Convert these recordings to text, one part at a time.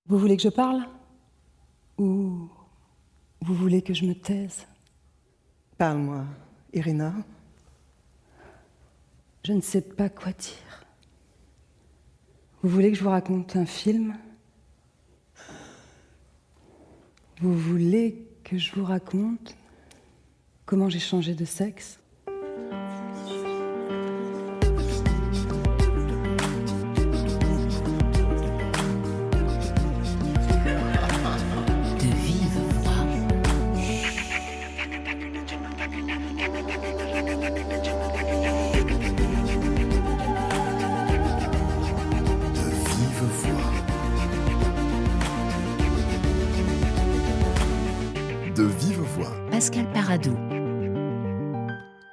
Vous voulez que je parle? Ou vous voulez que je me taise? Parle-moi, Irina. Je ne sais pas quoi dire. Vous voulez que je vous raconte un film? Vous voulez que je vous raconte comment j'ai changé de sexe? De vive voix. De vive voix. De vive voix. Pascal Paradou.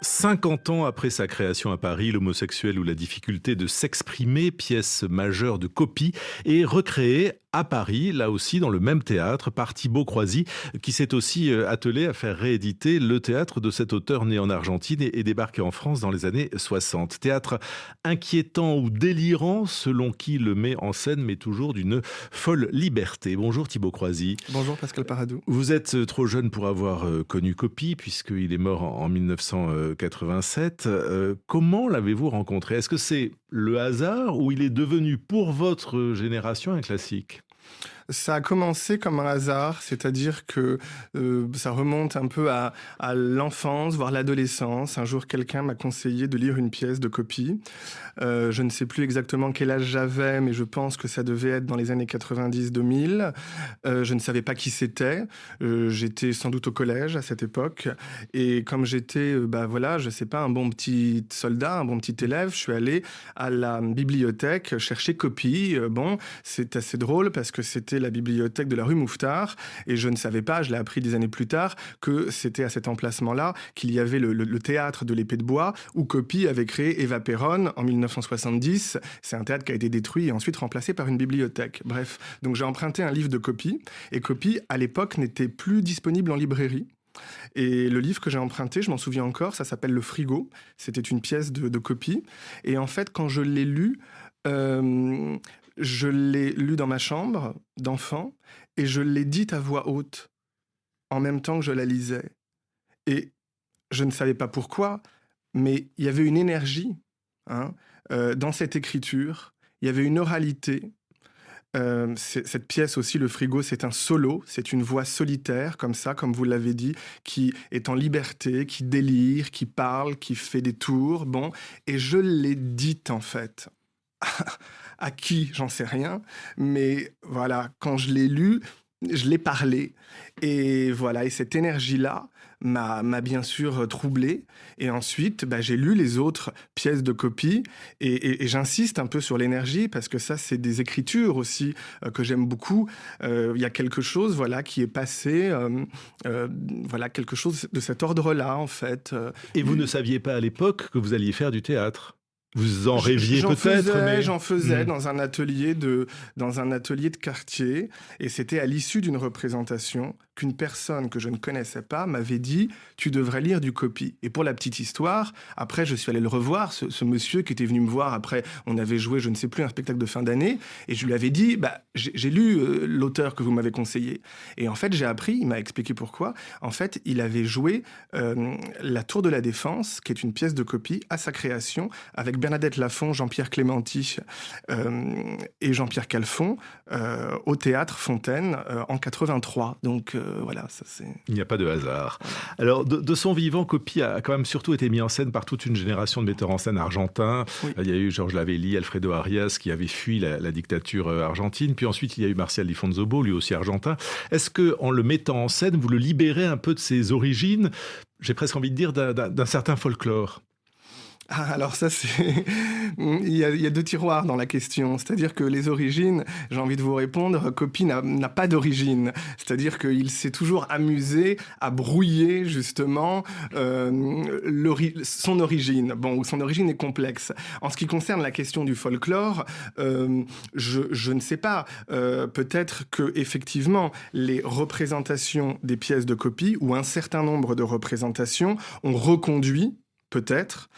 50 ans après sa création à Paris, L'homosexuel ou la difficulté de s'exprimer, pièce majeure de Copie, est recréée à Paris, là aussi dans le même théâtre, par Thibaut Croisy, qui s'est aussi attelé à faire rééditer le théâtre de cet auteur né en Argentine et débarqué en France dans les années 60. Théâtre inquiétant ou délirant, selon qui le met en scène, mais toujours d'une folle liberté. Bonjour Thibaut Croisy. Bonjour Pascal Paradou. Vous êtes trop jeune pour avoir connu Copie, puisqu'il est mort en 1987. Comment l'avez-vous rencontré? Est-ce que c'est le hasard ou il est devenu pour votre génération un classique? Ça a commencé comme un hasard, c'est-à-dire que ça remonte un peu à l'enfance, voire l'adolescence. Un jour, quelqu'un m'a conseillé de lire une pièce de Copie. Je ne sais plus exactement quel âge j'avais, mais je pense que ça devait être dans les années 90-2000. Je ne savais pas qui c'était. J'étais sans doute au collège à cette époque. Et comme j'étais, je sais pas, un bon petit soldat, un bon petit élève, je suis allé à la bibliothèque chercher Copie. C'est assez drôle parce que c'était la bibliothèque de la rue Mouffetard et je ne savais pas, je l'ai appris des années plus tard, que c'était à cet emplacement-là qu'il y avait le théâtre de l'Épée de Bois où Copie avait créé Eva Perón en 1970. C'est un théâtre qui a été détruit et ensuite remplacé par une bibliothèque. Bref, donc j'ai emprunté un livre de Copie et Copie, à l'époque, n'était plus disponible en librairie. Et le livre que j'ai emprunté, je m'en souviens encore, ça s'appelle Le Frigo. C'était une pièce de Copie. Et en fait, quand je l'ai lu, je l'ai lu dans ma chambre d'enfant et je l'ai dite à voix haute en même temps que je la lisais. Et je ne savais pas pourquoi, mais il y avait une énergie dans cette écriture, il y avait une oralité. Cette pièce aussi, Le Frigo, c'est un solo, c'est une voix solitaire, comme ça, comme vous l'avez dit, qui est en liberté, qui délire, qui parle, qui fait des tours, et je l'ai dite en fait. À qui, j'en sais rien, mais voilà, quand je l'ai lu, je l'ai parlé, et voilà, et cette énergie-là m'a bien sûr troublé, et ensuite, j'ai lu les autres pièces de Copie, et j'insiste un peu sur l'énergie, parce que ça, c'est des écritures aussi que j'aime beaucoup. Il y a quelque chose, qui est passé, quelque chose de cet ordre-là, en fait. Et vous ne saviez pas à l'époque que vous alliez faire du théâtre? Vous en rêviez peut-être, mais... J'en faisais dans un atelier de quartier, et c'était à l'issue d'une représentation qu'une personne que je ne connaissais pas m'avait dit « Tu devrais lire du Copie ». Et pour la petite histoire, après je suis allé le revoir, ce monsieur qui était venu me voir après, on avait joué, je ne sais plus, un spectacle de fin d'année, et je lui avais dit « J'ai lu l'auteur que vous m'avez conseillé ». Et en fait, j'ai appris, il m'a expliqué pourquoi, en fait, il avait joué La Tour de la Défense, qui est une pièce de Copie, à sa création, avec Bernadette Lafont, Jean-Pierre Clémenti et Jean-Pierre Calfon au Théâtre Fontaine en 83. Donc voilà, ça c'est... Il n'y a pas de hasard. Alors, de son vivant, Copie a quand même surtout été mis en scène par toute une génération de metteurs en scène argentins. Oui. Il y a eu Georges Lavelli, Alfredo Arias, qui avait fui la dictature argentine. Puis ensuite, il y a eu Marcial Di Fonzobo, lui aussi argentin. Est-ce qu'en le mettant en scène, vous le libérez un peu de ses origines, j'ai presque envie de dire, d'un certain folklore? Alors ça, c'est... il y a deux tiroirs dans la question. C'est-à-dire que les origines, j'ai envie de vous répondre, Copie n'a pas d'origine. C'est-à-dire qu'il s'est toujours amusé à brouiller, justement, son origine. Son origine est complexe. En ce qui concerne la question du folklore, je ne sais pas. Peut-être que, effectivement, les représentations des pièces de Copie, ou un certain nombre de représentations, ont reconduit, peut-être,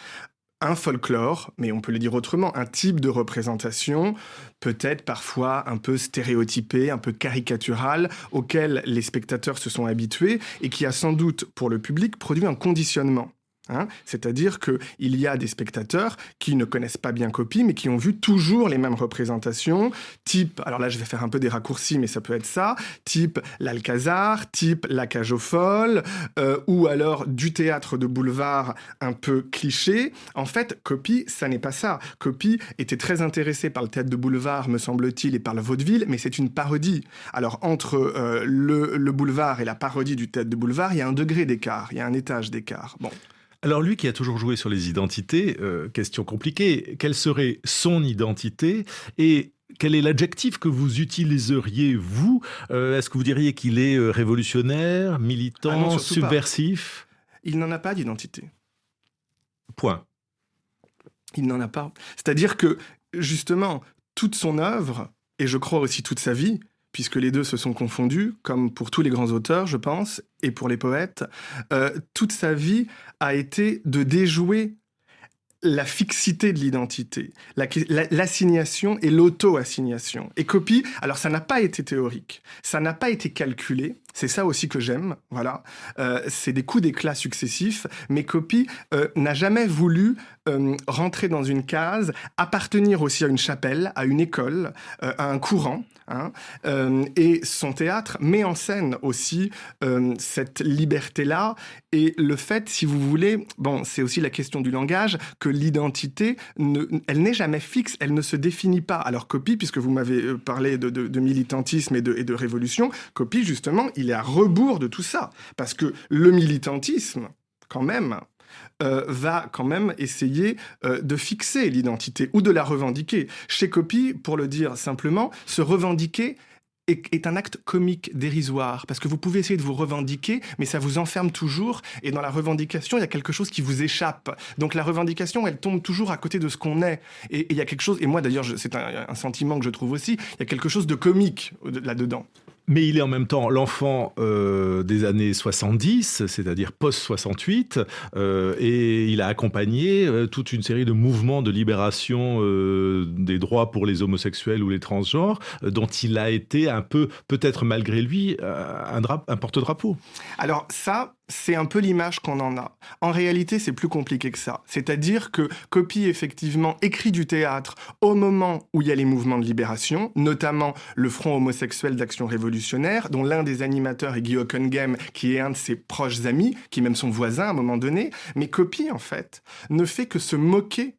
un folklore, mais on peut le dire autrement, un type de représentation, peut-être parfois un peu stéréotypé, un peu caricatural, auquel les spectateurs se sont habitués et qui a sans doute, pour le public, produit un conditionnement. C'est-à-dire qu'il y a des spectateurs qui ne connaissent pas bien Coppi, mais qui ont vu toujours les mêmes représentations, type, alors là je vais faire un peu des raccourcis, mais ça peut être ça, type l'Alcazar, type la Cage aux Folles, ou alors du théâtre de boulevard un peu cliché. En fait, Coppi, ça n'est pas ça. Coppi était très intéressé par le théâtre de boulevard, me semble-t-il, et par le vaudeville, mais c'est une parodie. Alors entre le boulevard et la parodie du théâtre de boulevard, il y a un degré d'écart, il y a un étage d'écart. Bon. Alors lui qui a toujours joué sur les identités, question compliquée, quelle serait son identité et quel est l'adjectif que vous utiliseriez, vous ? Est-ce que vous diriez qu'il est révolutionnaire, militant, non, subversif ? Il n'en a pas d'identité. Point. Il n'en a pas. C'est-à-dire que, justement, toute son œuvre, et je crois aussi toute sa vie, puisque les deux se sont confondus, comme pour tous les grands auteurs, je pense, et pour les poètes, toute sa vie a été de déjouer la fixité de l'identité, l'assignation et l'auto-assignation. Et Coppi, alors ça n'a pas été théorique, ça n'a pas été calculé, c'est ça aussi que j'aime, voilà. C'est des coups d'éclat successifs, mais Coppi n'a jamais voulu rentrer dans une case, appartenir aussi à une chapelle, à une école, à un courant. Et son théâtre met en scène aussi cette liberté-là et le fait, si vous voulez, bon, c'est aussi la question du langage, que l'identité, elle n'est jamais fixe, elle ne se définit pas. Alors Coppi, puisque vous m'avez parlé de militantisme et de révolution, Coppi, justement, il est à rebours de tout ça. Parce que le militantisme, quand même, va quand même essayer de fixer l'identité ou de la revendiquer. Chez Coppi, pour le dire simplement, se revendiquer est un acte comique, dérisoire, parce que vous pouvez essayer de vous revendiquer, mais ça vous enferme toujours, et dans la revendication, il y a quelque chose qui vous échappe. Donc la revendication, elle tombe toujours à côté de ce qu'on est. Et il y a quelque chose, et moi d'ailleurs, c'est un sentiment que je trouve aussi, il y a quelque chose de comique là-dedans. Mais il est en même temps l'enfant des années 70, c'est-à-dire post-68, et il a accompagné toute une série de mouvements de libération des droits pour les homosexuels ou les transgenres, dont il a été un peu, peut-être malgré lui, un porte-drapeau. Alors ça, c'est un peu l'image qu'on en a. En réalité, c'est plus compliqué que ça. C'est-à-dire que Coppi, effectivement, écrit du théâtre au moment où il y a les mouvements de libération, notamment le Front homosexuel d'action révolutionnaire, dont l'un des animateurs est Guy Hockenheim, qui est un de ses proches amis, qui est même son voisin à un moment donné. Mais Coppi, en fait, ne fait que se moquer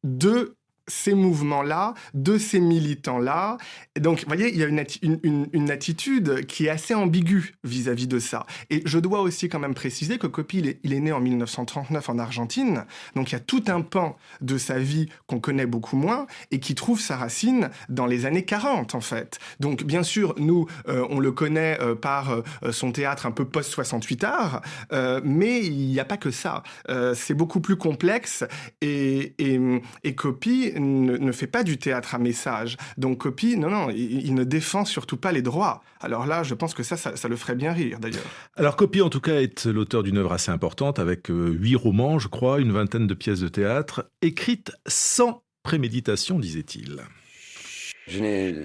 de ces mouvements-là, de ces militants-là. Et donc, vous voyez, il y a une attitude qui est assez ambiguë vis-à-vis de ça. Et je dois aussi quand même préciser que Coppi, il est né en 1939 en Argentine, donc il y a tout un pan de sa vie qu'on connaît beaucoup moins et qui trouve sa racine dans les années 40, en fait. Donc, bien sûr, nous, on le connaît par son théâtre un peu post-68 art, mais il n'y a pas que ça. C'est beaucoup plus complexe et Coppi ne fait pas du théâtre à message. Donc Coppi, non, il ne défend surtout pas les droits. Alors là, je pense que ça le ferait bien rire, d'ailleurs. Alors Coppi, en tout cas, est l'auteur d'une œuvre assez importante, avec 8 romans, je crois, une vingtaine de pièces de théâtre, écrites sans préméditation, disait-il. Je n'ai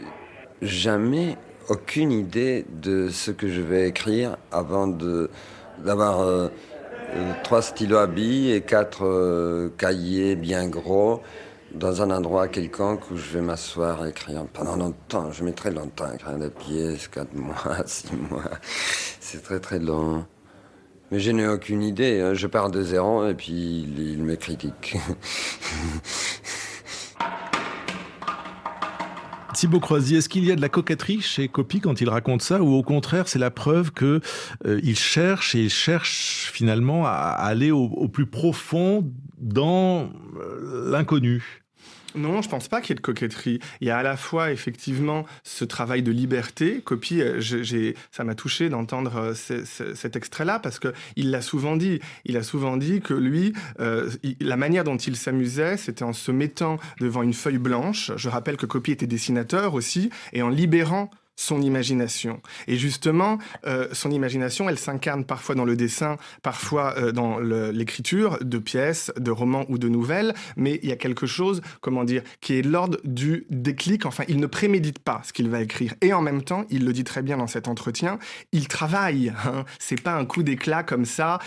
jamais aucune idée de ce que je vais écrire avant d'avoir 3 stylos à billes et 4 cahiers bien gros, dans un endroit quelconque où je vais m'asseoir et écrire pendant longtemps. Je mets très longtemps à écrire des pièces, 4 mois, 6 mois. C'est très très long. Mais je n'ai aucune idée. Je pars de zéro et puis il me critique. Thibaut Croisier, est-ce qu'il y a de la coquetterie chez Coppi quand il raconte ça, ou au contraire c'est la preuve que il cherche finalement à aller au plus profond dans l'inconnu? Non, je pense pas qu'il y ait de coquetterie. Il y a à la fois, effectivement, ce travail de liberté. Coppi, ça m'a touché d'entendre cet extrait-là, parce qu'il l'a souvent dit. Il a souvent dit que lui, la manière dont il s'amusait, c'était en se mettant devant une feuille blanche. Je rappelle que Coppi était dessinateur aussi, et en libérant son imagination. Et justement, son imagination, elle s'incarne parfois dans le dessin, parfois dans l'écriture de pièces, de romans ou de nouvelles, mais il y a quelque chose, qui est de l'ordre du déclic. Enfin, il ne prémédite pas ce qu'il va écrire. Et en même temps, il le dit très bien dans cet entretien, il travaille. C'est pas un coup d'éclat comme ça,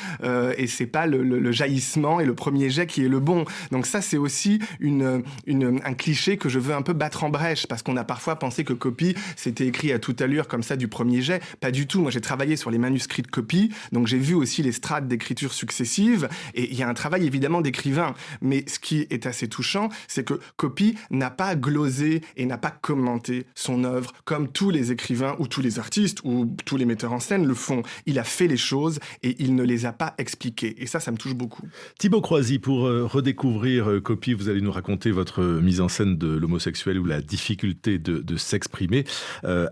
et c'est pas le jaillissement et le premier jet qui est le bon. Donc ça, c'est aussi un cliché que je veux un peu battre en brèche, parce qu'on a parfois pensé que Copy, c'était écrit à toute allure comme ça du premier jet. Pas du tout. Moi, j'ai travaillé sur les manuscrits de Copy, donc j'ai vu aussi les strates d'écriture successives, et il y a un travail évidemment d'écrivain. Mais ce qui est assez touchant, c'est que Copy n'a pas glosé et n'a pas commenté son œuvre comme tous les écrivains ou tous les artistes ou tous les metteurs en scène le font. Il a fait les choses et il ne les a pas expliquées. Et ça me touche beaucoup. Thibaut Croisy, pour redécouvrir Copy, vous allez nous raconter votre mise en scène de l'homosexuel ou la difficulté de s'exprimer.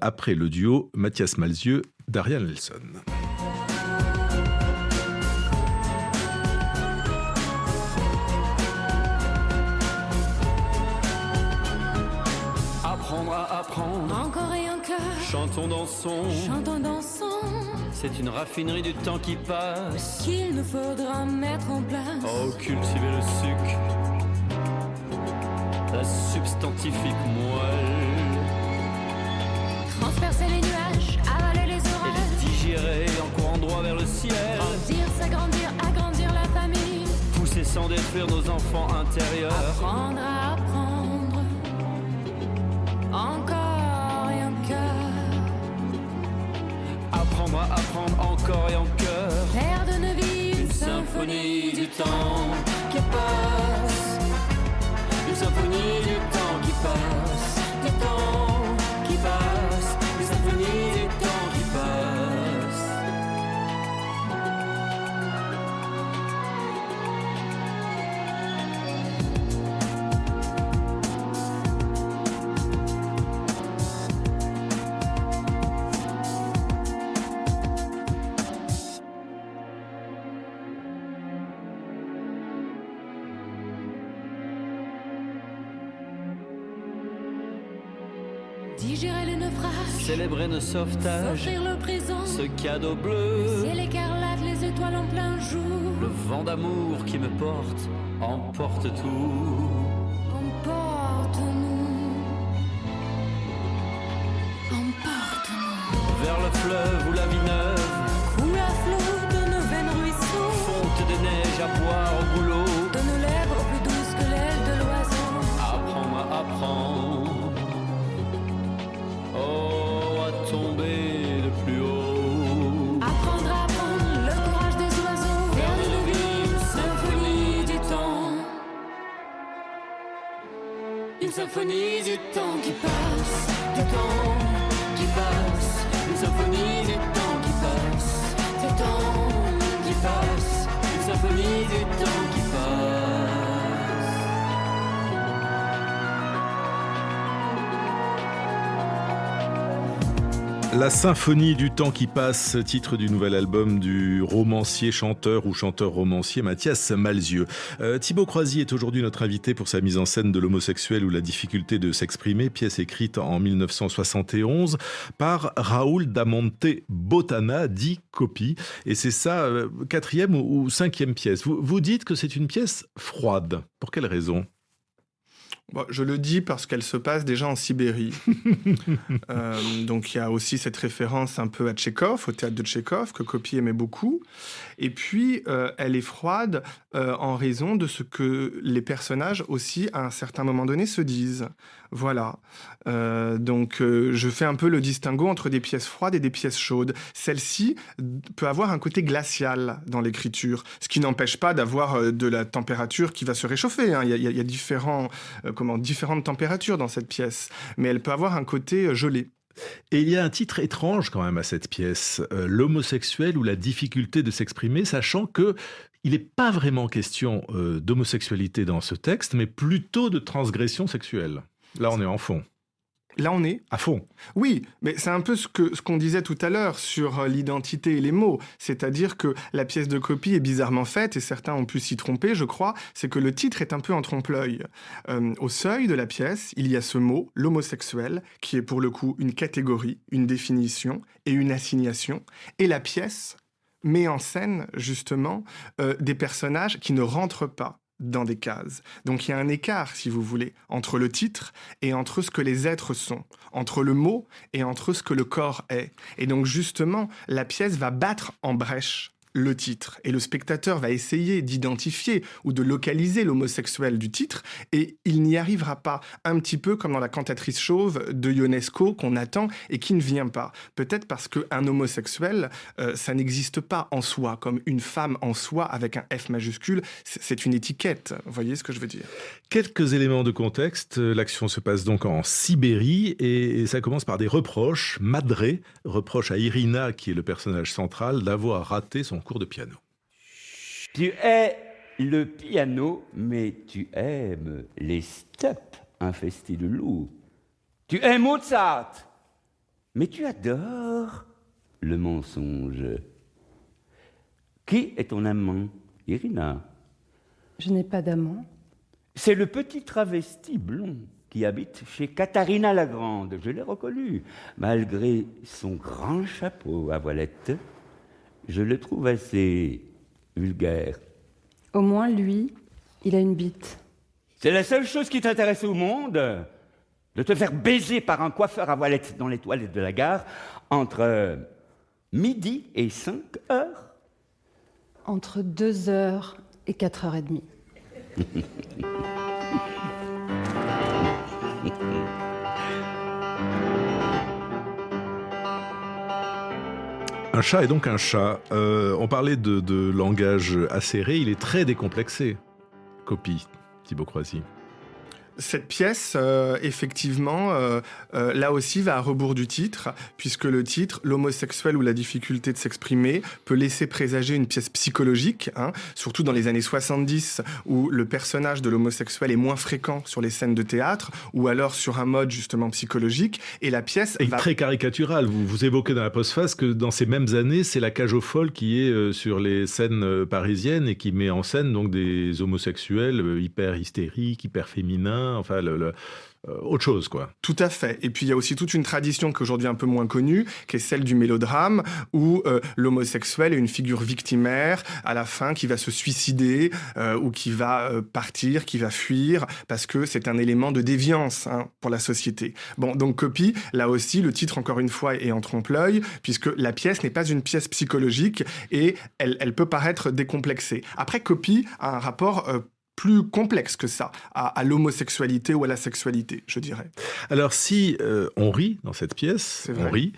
Après le duo Mathias Malzieu, Daria Nelson. Apprendre à apprendre, encore et encore, chantons, dansons, c'est une raffinerie du temps qui passe, qu'il nous faudra mettre en place. Oh, cultiver le suc, la substantifique moelle, Transpercer les nuages, avaler les et orages, les digérer en courant droit vers le ciel, grandir, s'agrandir, agrandir la famille, pousser sans détruire nos enfants intérieurs, apprendre à apprendre, encore et encore, apprendre à apprendre encore et encore, faire de nos vies une symphonie du temps qui passe, une symphonie du temps qui passe, du temps qui passe, une symphonie du temps qui passe. digérer les naufrages, Célébrer nos sauvetages, s'offrir le présent, ce cadeau bleu, ciel écarlate, les étoiles en plein jour, le vent d'amour qui me porte, emporte tout. emporte-nous, emporte-nous, Vers le fleuve où la vie neuve, coule à flot de nos veines ruisseaux, fonte de neige à boire au goulot, de nos lèvres plus douces que l'aile de l'oiseau, apprendre à apprendre, oh, à tomber de plus haut. apprendre à apprendre le courage des oiseaux, faire de nos vies une symphonie du temps, Une symphonie du temps qui passe, du temps qui passe, une symphonie du temps qui passe, du temps qui passe, une symphonie du temps qui passe. La symphonie du temps qui passe, titre du nouvel album du romancier, chanteur ou chanteur-romancier Mathias Malzieu. Thibaut Croisy est aujourd'hui notre invité pour sa mise en scène de l'homosexuel ou la difficulté de s'exprimer, pièce écrite en 1971 par Raoul Damonte Botana, dit Copy. Et c'est sa quatrième ou cinquième pièce. Vous dites que c'est une pièce froide. Pour quelle raison ? Bon, je le dis parce qu'elle se passe déjà en Sibérie. Donc il y a aussi cette référence un peu à Tchekhov, au théâtre de Tchekhov, que Copy aimait beaucoup. Et puis, elle est froide en raison de ce que les personnages aussi, à un certain moment donné, se disent. Voilà. Donc je fais un peu le distinguo entre des pièces froides et des pièces chaudes. Celle-ci peut avoir un côté glacial dans l'écriture, ce qui n'empêche pas d'avoir de la température qui va se réchauffer. Hein. Il y a différentes températures dans cette pièce, mais elle peut avoir un côté gelé. Et il y a un titre étrange quand même à cette pièce, l'homosexuel ou la difficulté de s'exprimer, sachant que il n'est pas vraiment question d'homosexualité dans ce texte, mais plutôt de transgression sexuelle. Là, on est en fond. Là, on est à fond. Oui, mais c'est un peu ce qu'on disait tout à l'heure sur l'identité et les mots. C'est-à-dire que la pièce de copie est bizarrement faite, et certains ont pu s'y tromper, je crois, c'est que le titre est un peu en trompe-l'œil. Au seuil de la pièce, il y a ce mot, l'homosexuel, qui est pour le coup une catégorie, une définition et une assignation. Et la pièce met en scène, justement, des personnages qui ne rentrent pas dans des cases. Donc il y a un écart, si vous voulez, entre le titre et entre ce que les êtres sont, entre le mot et entre ce que le corps est. Et donc justement, la pièce va battre en brèche le titre. Et le spectateur va essayer d'identifier ou de localiser l'homosexuel du titre, et il n'y arrivera pas. Un petit peu comme dans La Cantatrice chauve de Ionesco qu'on attend et qui ne vient pas. Peut-être parce qu'un homosexuel, ça n'existe pas en soi, comme une femme en soi avec un F majuscule. C'est une étiquette. Vous voyez ce que je veux dire? Quelques éléments de contexte. L'action se passe donc en Sibérie et ça commence par des reproches. Madré reproche à Irina, qui est le personnage central, d'avoir raté son cours de piano. Tu hais le piano, mais tu aimes les steppes infestées de loups. Tu hais Mozart, mais tu adores le mensonge. Qui est ton amant, Irina? Je n'ai pas d'amant. C'est le petit travesti blond qui habite chez Katharina la Grande. Je l'ai reconnu, malgré son grand chapeau à voilette. Je le trouve assez vulgaire. Au moins, lui, il a une bite. C'est la seule chose qui t'intéresse au monde, de te faire baiser par un coiffeur à voilette dans les toilettes de la gare entre midi et 5 heures. Entre 2h et 4h30. Un chat est donc un chat. On parlait de langage acéré, il est très décomplexé. Copie, Thibaut Croisy. Cette pièce, effectivement, là aussi va à rebours du titre, puisque le titre, l'homosexuel ou la difficulté de s'exprimer, peut laisser présager une pièce psychologique, surtout dans les années 70, où le personnage de l'homosexuel est moins fréquent sur les scènes de théâtre, ou alors sur un mode justement psychologique, et la pièce Et très caricatural. Vous évoquez dans la postface que dans ces mêmes années, c'est la Cage aux Folles qui est sur les scènes parisiennes et qui met en scène donc des homosexuels hyper hystériques, hyper féminins. Enfin, autre chose, quoi. Tout à fait. Et puis, il y a aussi toute une tradition qui est aujourd'hui un peu moins connue, qui est celle du mélodrame, où l'homosexuel est une figure victimaire, à la fin, qui va se suicider, ou qui va partir, qui va fuir, parce que c'est un élément de déviance pour la société. Bon, donc Copie, là aussi, le titre, encore une fois, est en trompe-l'œil, puisque la pièce n'est pas une pièce psychologique, et elle peut paraître décomplexée. Après, Copie a un rapport plus complexe que ça, à l'homosexualité ou à la sexualité, je dirais. Alors si on rit dans cette pièce, on rit,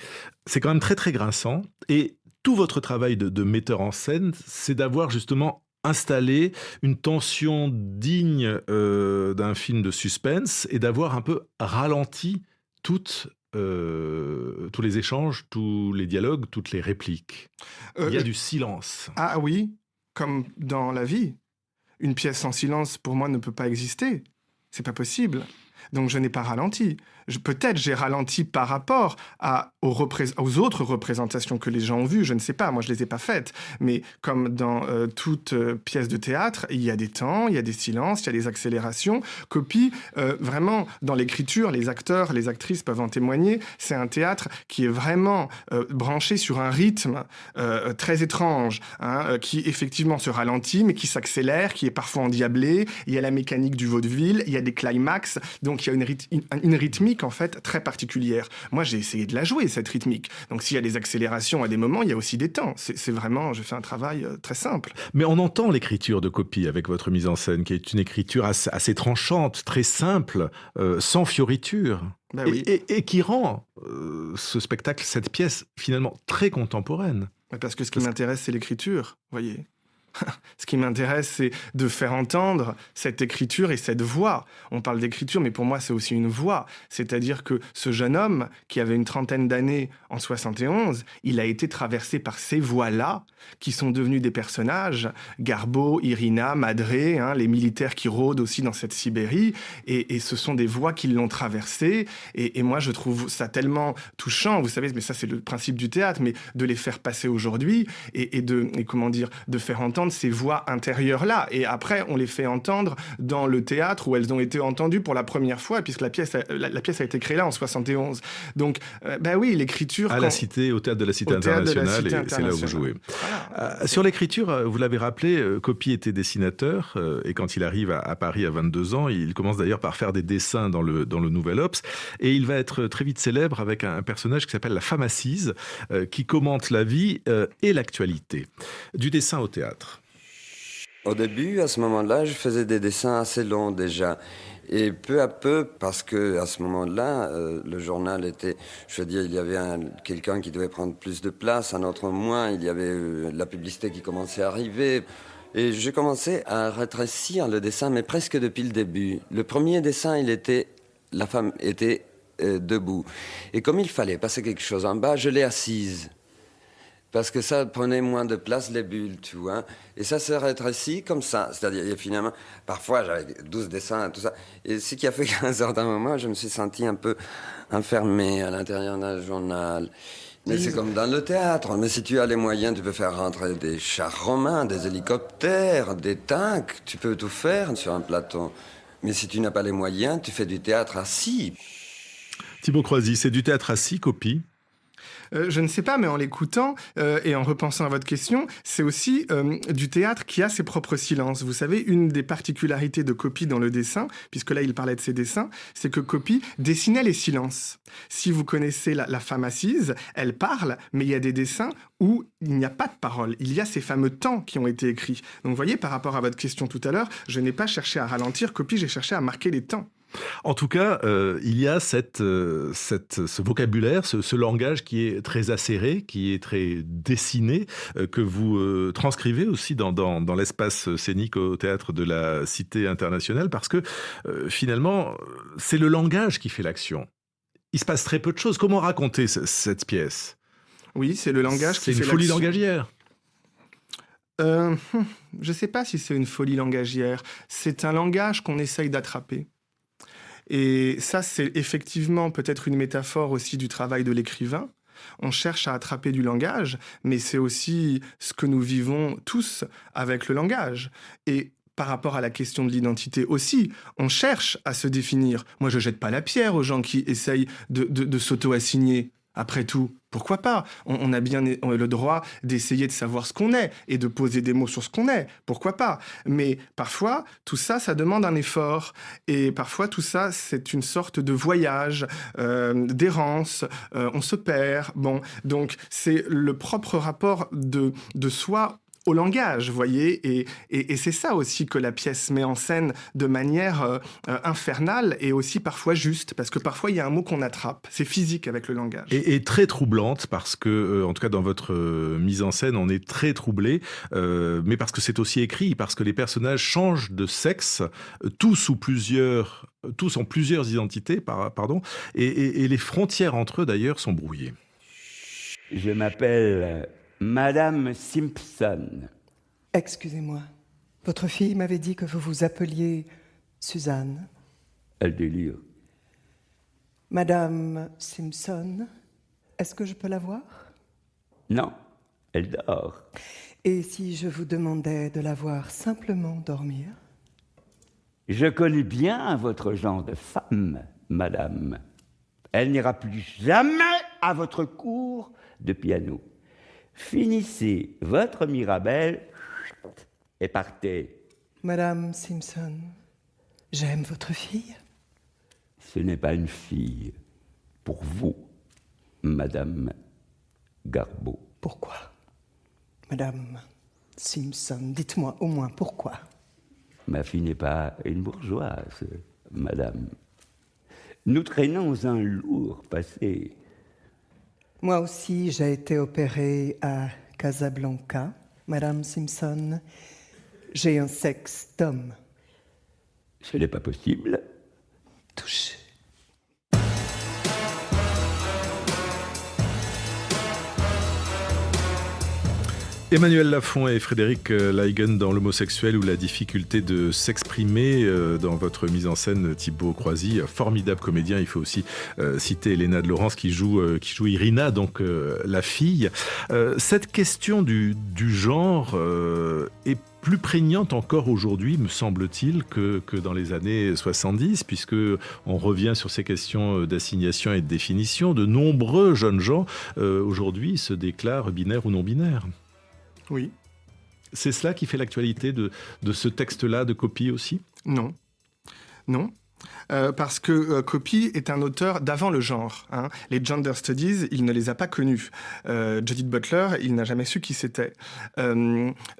c'est quand même très très grinçant, et tout votre travail de metteur en scène, c'est d'avoir justement installé une tension digne d'un film de suspense, et d'avoir un peu ralenti tous les échanges, tous les dialogues, toutes les répliques. Il y a du silence. Ah oui, comme dans la vie. Une pièce sans silence, pour moi, ne peut pas exister. C'est pas possible. Donc je n'ai pas ralenti. Peut-être j'ai ralenti par rapport aux autres représentations que les gens ont vues, je ne sais pas, moi je les ai pas faites. Mais comme dans toute pièce de théâtre, il y a des temps, il y a des silences, il y a des accélérations. Copie, vraiment, dans l'écriture, les acteurs, les actrices peuvent en témoigner, c'est un théâtre qui est vraiment branché sur un rythme très étrange, qui effectivement se ralentit, mais qui s'accélère, qui est parfois endiablé. Il y a la mécanique du vaudeville, il y a des climax, donc il y a une rythmique en fait très particulière. Moi j'ai essayé de la jouer cette rythmique, donc s'il y a des accélérations à des moments, il y a aussi des temps. C'est vraiment, je fais un travail très simple. Mais on entend l'écriture de Copie avec votre mise en scène, qui est une écriture assez tranchante, très simple, sans fioriture. Ben oui. Et qui rend ce spectacle, cette pièce finalement très contemporaine. Parce que ce qui m'intéresse, c'est l'écriture, voyez. Ce qui m'intéresse, c'est de faire entendre cette écriture et cette voix. On parle d'écriture, mais pour moi, c'est aussi une voix. C'est-à-dire que ce jeune homme, qui avait une trentaine d'années en 71, il a été traversé par ces voix-là, qui sont devenus des personnages. Garbo, Irina, Madré, les militaires qui rôdent aussi dans cette Sibérie. Et ce sont des voix qui l'ont traversé. Et moi, je trouve ça tellement touchant. Vous savez, mais ça, c'est le principe du théâtre, mais de les faire passer aujourd'hui et de faire entendre ces voix intérieures-là. Et après, on les fait entendre dans le théâtre où elles ont été entendues pour la première fois, puisque la pièce a été créée là en 71. Donc, oui, l'écriture... Au Théâtre de la Cité Internationale, et c'est là où vous jouez. Voilà. Sur l'écriture, vous l'avez rappelé, Coppi était dessinateur, et quand il arrive à Paris à 22 ans, il commence d'ailleurs par faire des dessins dans le Nouvel Obs, et il va être très vite célèbre avec un personnage qui s'appelle la femme assise, qui commente la vie et l'actualité. Du dessin au théâtre. Au début, à ce moment-là, je faisais des dessins assez longs déjà. Et peu à peu, parce que à ce moment-là, le journal était... Je veux dire, il y avait quelqu'un qui devait prendre plus de place, un autre moins. Il y avait la publicité qui commençait à arriver. Et j'ai commencé à rétrécir le dessin, mais presque depuis le début. Le premier dessin, la femme était debout. Et comme il fallait passer quelque chose en bas, je l'ai assise. Parce que ça prenait moins de place, les bulles, tu vois. Et ça se rétrécit comme ça. C'est-à-dire, finalement, parfois, j'avais 12 dessins, tout ça. Et ce qui a fait qu'à un certain moment, je me suis senti un peu enfermé à l'intérieur d'un journal. Mais c'est comme dans le théâtre. Mais si tu as les moyens, tu peux faire rentrer des chars romains, des hélicoptères, des tanks. Tu peux tout faire sur un plateau. Mais si tu n'as pas les moyens, tu fais du théâtre assis. Thibaut Croisy, c'est du théâtre assis, Coppi? Je ne sais pas, mais en l'écoutant et en repensant à votre question, c'est aussi du théâtre qui a ses propres silences. Vous savez, une des particularités de Coppi dans le dessin, puisque là il parlait de ses dessins, c'est que Coppi dessinait les silences. Si vous connaissez la femme assise, elle parle, mais il y a des dessins où il n'y a pas de parole. Il y a ces fameux temps qui ont été écrits. Donc vous voyez, par rapport à votre question tout à l'heure, je n'ai pas cherché à ralentir Coppi, j'ai cherché à marquer les temps. En tout cas, il y a ce vocabulaire, ce langage qui est très acéré, qui est très dessiné, que vous transcrivez aussi dans l'espace scénique au Théâtre de la Cité Internationale, parce que finalement, c'est le langage qui fait l'action. Il se passe très peu de choses. Comment raconter cette pièce ? Oui, c'est le langage qui fait l'action. C'est une folie langagière. Je ne sais pas si c'est une folie langagière. C'est un langage qu'on essaye d'attraper. Et ça, c'est effectivement peut-être une métaphore aussi du travail de l'écrivain. On cherche à attraper du langage, mais c'est aussi ce que nous vivons tous avec le langage. Et par rapport à la question de l'identité aussi, on cherche à se définir. Moi, je jette pas la pierre aux gens qui essayent de s'auto-assigner. Après tout, pourquoi pas ? On a bien le droit d'essayer de savoir ce qu'on est et de poser des mots sur ce qu'on est. Pourquoi pas ? Mais parfois, tout ça, ça demande un effort. Et parfois, tout ça, c'est une sorte de voyage, d'errance. On se perd. Bon, donc, c'est le propre rapport de soi au langage, vous voyez, et c'est ça aussi que la pièce met en scène de manière infernale et aussi parfois juste, parce que parfois il y a un mot qu'on attrape, c'est physique avec le langage. Et très troublante, parce que, en tout cas dans votre mise en scène, on est très troublé, mais parce que c'est aussi écrit, parce que les personnages changent de sexe, tous ont plusieurs identités, et les frontières entre eux d'ailleurs sont brouillées. Je m'appelle... Madame Simpson. Excusez-moi. Votre fille m'avait dit que vous vous appeliez Suzanne. Elle délire. Madame Simpson, est-ce que je peux la voir ? Non, elle dort. Et si je vous demandais de la voir simplement dormir ? Je connais bien votre genre de femme, madame. Elle n'ira plus jamais à votre cours de piano. Finissez votre Mirabelle et partez. Madame Simpson, j'aime votre fille. Ce n'est pas une fille pour vous, Madame Garbo. Pourquoi ? Madame Simpson, dites-moi au moins pourquoi. Ma fille n'est pas une bourgeoise, Madame. Nous traînons un lourd passé. Moi aussi, j'ai été opérée à Casablanca Madame Simpson, j'ai un sexe d'homme. Ce n'est pas possible. Touché. Emmanuel Lafont et Frédéric Leigen dans L'homosexuel ou la difficulté de s'exprimer, dans votre mise en scène, Thibaut Croisy, formidable comédien. Il faut aussi citer Elena de Laurence qui joue Irina, donc la fille. Cette question du genre est plus prégnante encore aujourd'hui, me semble-t-il, que dans les années 70, puisque on revient sur ces questions d'assignation et de définition. De nombreux jeunes gens aujourd'hui se déclarent binaires ou non binaires. Oui. C'est cela qui fait l'actualité de ce texte-là, de Copy aussi ? Non. Parce que Copy est un auteur d'avant le genre. Hein. Les gender studies, il ne les a pas connus. Judith Butler, il n'a jamais su qui c'était.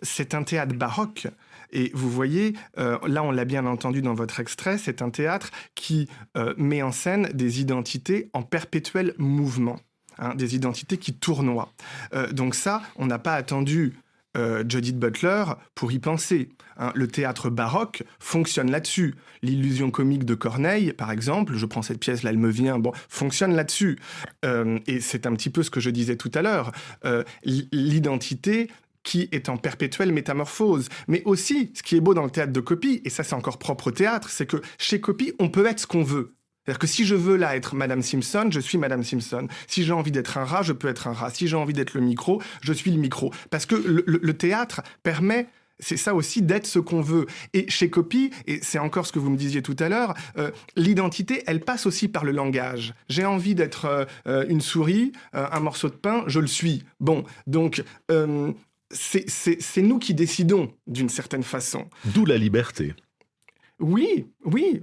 C'est un théâtre baroque. Et vous voyez, là on l'a bien entendu dans votre extrait, c'est un théâtre qui met en scène des identités en perpétuel mouvement. Hein, des identités qui tournoient. Donc ça, on n'a pas attendu Judith Butler pour y penser. Hein. Le théâtre baroque fonctionne là-dessus. L'illusion comique de Corneille, par exemple, je prends cette pièce, là elle me vient, fonctionne là-dessus. Et c'est un petit peu ce que je disais tout à l'heure. L'identité qui est en perpétuelle métamorphose. Mais aussi, ce qui est beau dans le théâtre de Copy, et ça c'est encore propre au théâtre, c'est que chez Copy, on peut être ce qu'on veut. C'est-à-dire que si je veux là être Madame Simpson, je suis Madame Simpson. Si j'ai envie d'être un rat, je peux être un rat. Si j'ai envie d'être le micro, je suis le micro. Parce que le théâtre permet, c'est ça aussi, d'être ce qu'on veut. Et chez Copy, et c'est encore ce que vous me disiez tout à l'heure, l'identité, elle passe aussi par le langage. J'ai envie d'être une souris, un morceau de pain, je le suis. Bon, donc c'est nous qui décidons d'une certaine façon. D'où la liberté. Oui,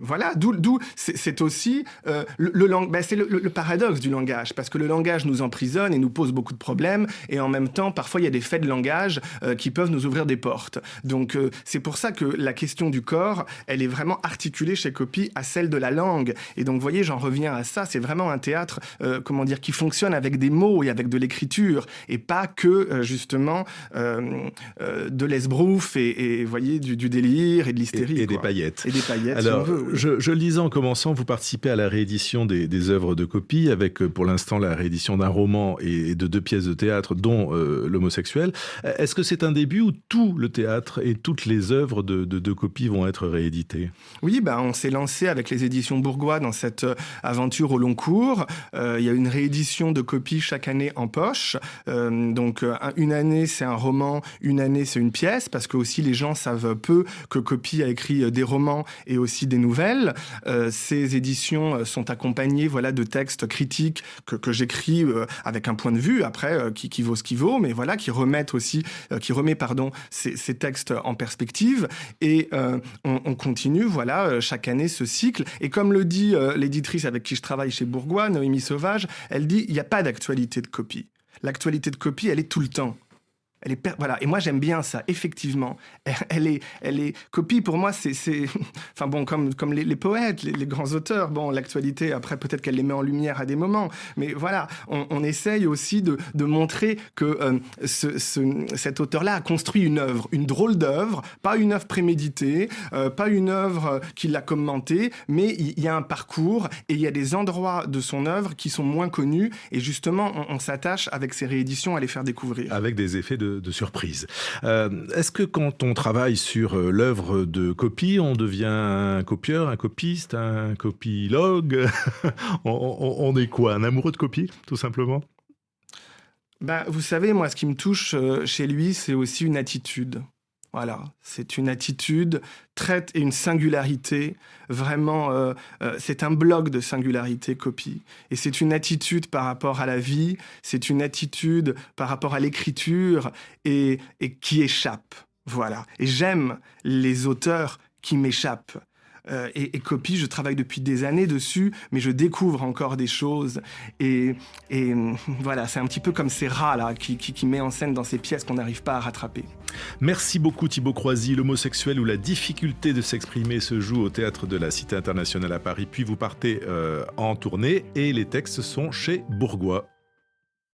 voilà. D'où c'est aussi c'est le paradoxe du langage, parce que le langage nous emprisonne et nous pose beaucoup de problèmes, et en même temps, parfois, il y a des faits de langage qui peuvent nous ouvrir des portes. Donc, c'est pour ça que la question du corps, elle est vraiment articulée chez Copy à celle de la langue. Et donc, vous voyez, j'en reviens à ça. C'est vraiment un théâtre, qui fonctionne avec des mots et avec de l'écriture, et pas que justement de l'esbrouf et voyez du délire et de l'hystérie et des paillettes. Et des paillettes. Alors, si on veut, oui. je le disais en commençant, vous participez à la réédition des œuvres de Copy, avec pour l'instant la réédition d'un roman et de 2 pièces de théâtre, dont L'homosexuel. Est-ce que c'est un début où tout le théâtre et toutes les œuvres de Copy vont être rééditées ? Oui, on s'est lancé avec les éditions Bourgois dans cette aventure au long cours. Il y a une réédition de Copy chaque année en poche. Donc, une année, c'est un roman, une année, c'est une pièce, parce que aussi les gens savent peu que Copy a écrit des romans et aussi des nouvelles. Ces éditions sont accompagnées de textes critiques que j'écris avec un point de vue, après, qui vaut ce qu'il vaut, mais qui remet ces textes en perspective. Et on continue, chaque année ce cycle. Et comme le dit l'éditrice avec qui je travaille chez Bourgois, Noémie Sauvage, elle dit, il n'y a pas d'actualité de Copy. L'actualité de Copy, elle est tout le temps. Et moi j'aime bien ça, effectivement. Elle est Copy, pour moi, c'est comme les poètes, les grands auteurs. Bon, l'actualité, après, peut-être qu'elle les met en lumière à des moments. Mais on essaye aussi de montrer que cet auteur-là a construit une œuvre, une drôle d'œuvre, pas une œuvre préméditée, pas une œuvre qu'il a commentée, mais il y a un parcours et il y a des endroits de son œuvre qui sont moins connus. Et justement, on s'attache avec ces rééditions à les faire découvrir. Avec des effets de surprise. Est-ce que quand on travaille sur l'œuvre de Copy, on devient un copieur, un copiste, un copilogue on est quoi, un amoureux de Copy, tout simplement ? Vous savez, moi, ce qui me touche chez lui, c'est aussi une attitude. Voilà, c'est une attitude et une singularité, vraiment, c'est un bloc de singularité, Copy. Et c'est une attitude par rapport à la vie, c'est une attitude par rapport à l'écriture et qui échappe. Voilà. Et j'aime les auteurs qui m'échappent. Et Copy, je travaille depuis des années dessus, mais je découvre encore des choses. Et c'est un petit peu comme ces rats-là qui met en scène dans ces pièces qu'on n'arrive pas à rattraper. Merci beaucoup Thibaut Croisy. L'homosexuel ou la difficulté de s'exprimer se joue au Théâtre de la Cité Internationale à Paris, puis vous partez en tournée et les textes sont chez Bourgois.